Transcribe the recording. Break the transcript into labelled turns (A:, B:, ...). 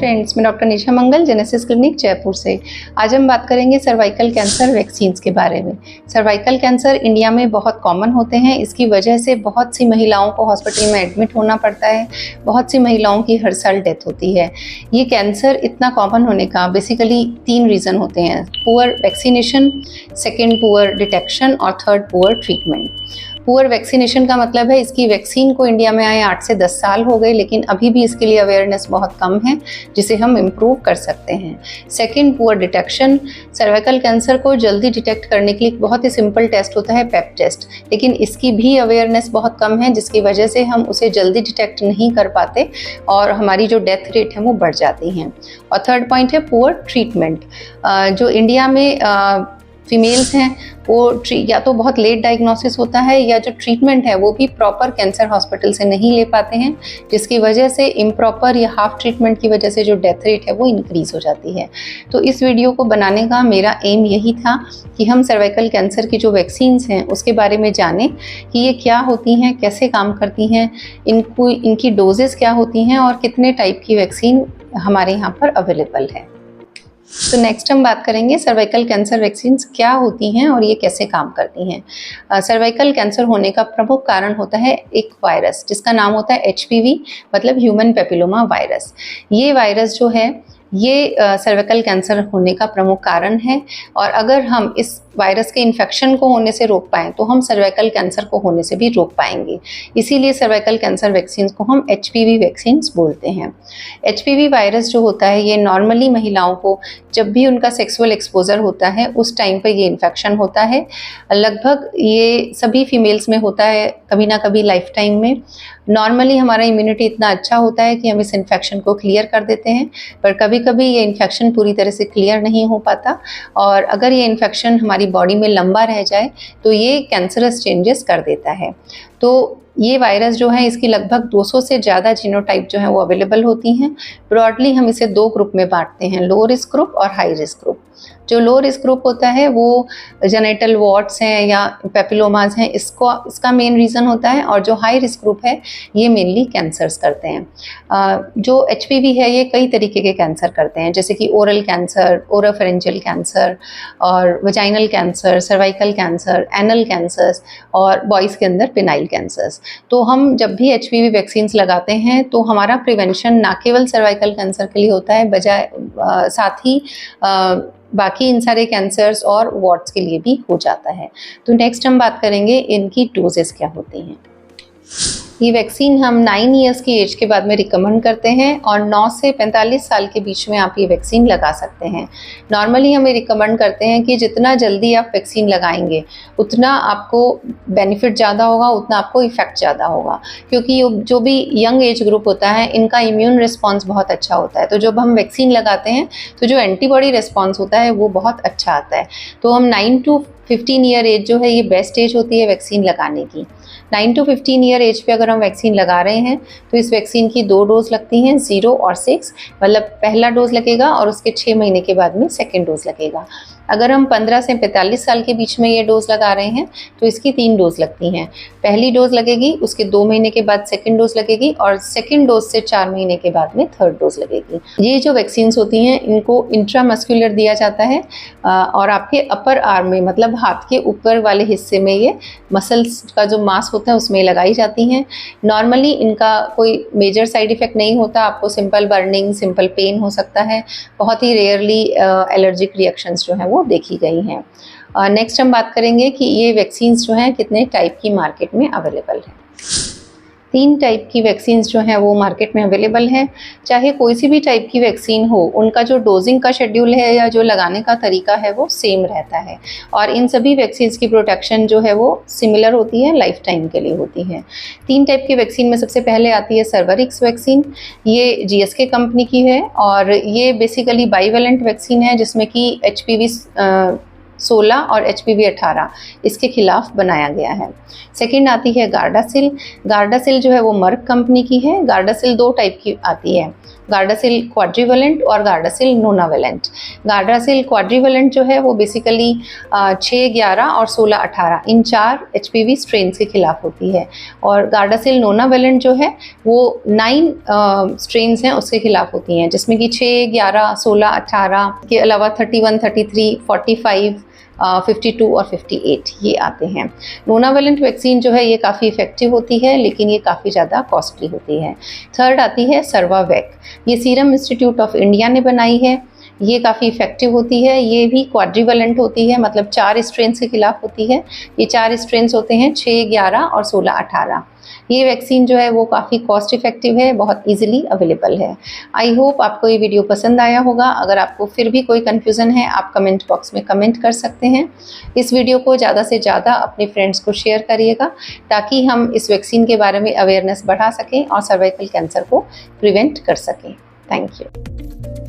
A: Friends, मैं doctor निशा मंगल, genesis clinic Jaipur से। आज हम बात करेंगे सर्वाइकल कैंसर वैक्सीन्स के बारे में। सर्वाइकल कैंसर इंडिया में बहुत कॉमन होते हैं। इसकी वजह से बहुत सी महिलाओं को हॉस्पिटल में एडमिट होना पड़ता है। बहुत सी महिलाओं की हर साल डेथ होती है। ये कैंसर इतना कॉमन होने का बेसिकली 3 रीज़न होते हैं: poor vaccination, second poor detection और third poor treatment. Poor vaccination का मतलब है इसकी वैक्सीन को इंडिया में आए 8 से 10 साल हो गए, लेकिन अभी भी इसके लिए अवेयरनेस बहुत कम है, जिसे हम इम्प्रूव कर सकते हैं। Second poor detection, cervical cancer को जल्दी डिटेक्ट करने के लिए बहुत ही सिंपल टेस्ट होता है, पेप टेस्ट, लेकिन इसकी भी अवेयरनेस बहुत कम है, जिसकी वजह से हम उसे जल्दी डिटेक्ट नहीं कर पाते और हमारी जो डेथ रेट है वो बढ़ जाती हैं। और थर्ड पॉइंट है पुअर ट्रीटमेंट। जो इंडिया में फीमेल्स हैं वो या तो बहुत लेट डायग्नोसिस होता है, या जो ट्रीटमेंट है वो भी प्रॉपर कैंसर हॉस्पिटल से नहीं ले पाते हैं, जिसकी वजह से इम्प्रॉपर या हाफ ट्रीटमेंट की वजह से जो डेथ रेट है वो इंक्रीज़ हो जाती है। तो इस वीडियो को बनाने का मेरा एम यही था कि हम सर्वाइकल कैंसर की जो वैक्सीन्स हैं उसके बारे में जानें कि ये क्या होती हैं, कैसे काम करती हैं, इनकी डोजेस क्या होती हैं और कितने टाइप की वैक्सीन हमारे यहाँ पर अवेलेबल है। तो नेक्स्ट हम बात करेंगे सर्वाइकल कैंसर वैक्सीन्स क्या होती हैं और ये कैसे काम करती हैं। सर्वाइकल कैंसर होने का प्रमुख कारण होता है एक वायरस, जिसका नाम होता है HPV, मतलब ह्यूमन पेपिलोमा वायरस। ये वायरस जो है ये सर्वाइकल कैंसर होने का प्रमुख कारण है, और अगर हम इस वायरस के इन्फेक्शन को होने से रोक पाएँ तो हम सर्वाइकल कैंसर को होने से भी रोक पाएंगे। इसीलिए सर्वाइकल कैंसर वैक्सीन को हम HPV वैक्सीन्स बोलते हैं। HPV वायरस जो होता है ये नॉर्मली महिलाओं को जब भी उनका सेक्सुअल एक्सपोजर होता है उस टाइम पर ये इन्फेक्शन होता है। लगभग ये सभी फीमेल्स में होता है कभी ना कभी लाइफ टाइम में। नॉर्मली हमारा इम्यूनिटी इतना अच्छा होता है कि हम इस इन्फेक्शन को क्लियर कर देते हैं, पर कभी कभी ये इन्फेक्शन पूरी तरह से क्लियर नहीं हो पाता, और अगर ये इन्फेक्शन हमारी बॉडी में लंबा रह जाए तो ये कैंसरस चेंजेस कर देता है। तो ये वायरस जो है इसकी लगभग 200 से ज़्यादा जीनोटाइप जो है वो अवेलेबल होती हैं। ब्रॉडली हम इसे 2 ग्रुप में बांटते हैं, लो रिस्क ग्रुप और हाई रिस्क ग्रुप। जो लो रिस्क ग्रुप होता है वो जेनिटल वॉर्ट्स हैं या पेपिलोमाज हैं, इसका मेन रीज़न होता है, और जो हाई रिस्क ग्रुप है ये मेनली कैंसर्स करते हैं। जो HPV है ये कई तरीके के कैंसर करते हैं, जैसे कि ओरल कैंसर, ओरोफेरेंजियल कैंसर और vaginal cancer, cervical cancer, anal cancers और बॉयज़ के अंदर पेनाइल कैंसर्स। तो हम जब भी HPV वैक्सीन्स लगाते हैं तो हमारा प्रिवेंशन ना केवल सर्वाइकल कैंसर के लिए होता है, बजाय साथ ही बाकी इन सारे कैंसर्स और वॉर्ड्स के लिए भी हो जाता है। तो नेक्स्ट हम बात करेंगे इनकी डोजेस क्या होती हैं। ये वैक्सीन हम 9 ईयर्स की एज के बाद में रिकमेंड करते हैं, और 9 से 45 साल के बीच में आप ये वैक्सीन लगा सकते हैं। नॉर्मली हमें रिकमेंड करते हैं कि जितना जल्दी आप वैक्सीन लगाएंगे उतना आपको बेनिफिट ज़्यादा होगा, उतना आपको इफ़ेक्ट ज़्यादा होगा, क्योंकि जो भी यंग एज ग्रुप होता है इनका इम्यून रिस्पॉन्स बहुत अच्छा होता है। तो जब हम वैक्सीन लगाते हैं तो जो एंटीबॉडी रिस्पॉन्स होता है वो बहुत अच्छा आता है। तो हम 9 to 15 ईयर एज जो है ये बेस्ट एज होती है वैक्सीन लगाने की। 9 to 15 ईयर एज पे अगर हम वैक्सीन लगा रहे हैं तो इस वैक्सीन की 2 डोज लगती हैं, 0 और 6, मतलब पहला डोज लगेगा और उसके 6 महीने के बाद में सेकेंड डोज लगेगा। अगर हम 15 से 45 साल के बीच में ये डोज लगा रहे हैं तो इसकी 3 डोज लगती हैं। पहली डोज लगेगी, उसके 2 महीने के बाद सेकेंड डोज लगेगी, और सेकेंड डोज से 4 महीने के बाद में थर्ड डोज लगेगी। ये जो वैक्सीन्स होती हैं इनको इंट्रामस्कुलर दिया जाता है, और आपके अपर आर्म में, मतलब हाथ के ऊपर वाले हिस्से में ये मसल्स का जो मांस होता है उसमें लगाई जाती हैं। नॉर्मली इनका कोई मेजर साइड इफ़ेक्ट नहीं होता, आपको सिंपल बर्निंग, सिंपल पेन हो सकता है। बहुत ही रेयरली एलर्जिक रिएक्शंस जो हैं वो देखी गई हैं। नेक्स्ट हम बात करेंगे कि ये वैक्सीन्स जो हैं कितने टाइप की मार्केट में अवेलेबल हैं। 3 टाइप की वैक्सीन्स जो हैं वो मार्केट में अवेलेबल हैं। चाहे कोई सी भी टाइप की वैक्सीन हो, उनका जो डोजिंग का शेड्यूल है या जो लगाने का तरीका है वो सेम रहता है, और इन सभी वैक्सीन्स की प्रोटेक्शन जो है वो सिमिलर होती है, लाइफ टाइम के लिए होती है। 3 टाइप की वैक्सीन में सबसे पहले आती है सर्वरिक्स वैक्सीन। ये GSK कंपनी की है, और ये बेसिकली बाईवेलेंट वैक्सीन है जिसमें कि HPV 16 और HPV 18 इसके खिलाफ बनाया गया है। सेकेंड आती है गार्डासिल। गार्डासिल जो है वो मर्क कंपनी की है। गार्डासिल 2 टाइप की आती है, गार्डासिल क्वाड्रीवेलेंट और गार्डासिल नोनावेलेंट। गार्डासिल क्वाड्रीवेलेंट जो है वो बेसिकली 6, 11 और 16, 18 इन 4 HPV स्ट्रेन के खिलाफ होती है, और गार्डासिल नोनावेलेंट जो है वो 9 स्ट्रेन्स हैं उसके खिलाफ होती हैं, जिसमें कि 6, 11, 16, 18 के अलावा 31, 33, 45, 52 और 58 ये आते हैं। नोनावेलेंट वैक्सीन जो है ये काफ़ी इफेक्टिव होती है, लेकिन ये काफ़ी ज़्यादा कॉस्टली होती है। थर्ड आती है सर्वावैक। ये सीरम इंस्टीट्यूट ऑफ इंडिया ने बनाई है। ये काफ़ी इफेक्टिव होती है। ये भी क्वाड्रीवेलेंट होती है, मतलब 4 स्ट्रेन्स के खिलाफ होती है। ये 4 स्ट्रेन्स होते हैं 6, 11 और 16, 18। ये वैक्सीन जो है वो काफ़ी कॉस्ट इफेक्टिव है, बहुत इजीली अवेलेबल है। आई होप आपको ये वीडियो पसंद आया होगा। अगर आपको फिर भी कोई कन्फ्यूज़न है आप कमेंट बॉक्स में कमेंट कर सकते हैं। इस वीडियो को ज़्यादा से ज़्यादा अपने फ्रेंड्स को शेयर करिएगा, ताकि हम इस वैक्सीन के बारे में अवेयरनेस बढ़ा सकें और सर्वाइकल कैंसर को प्रिवेंट कर सकें। Thank you.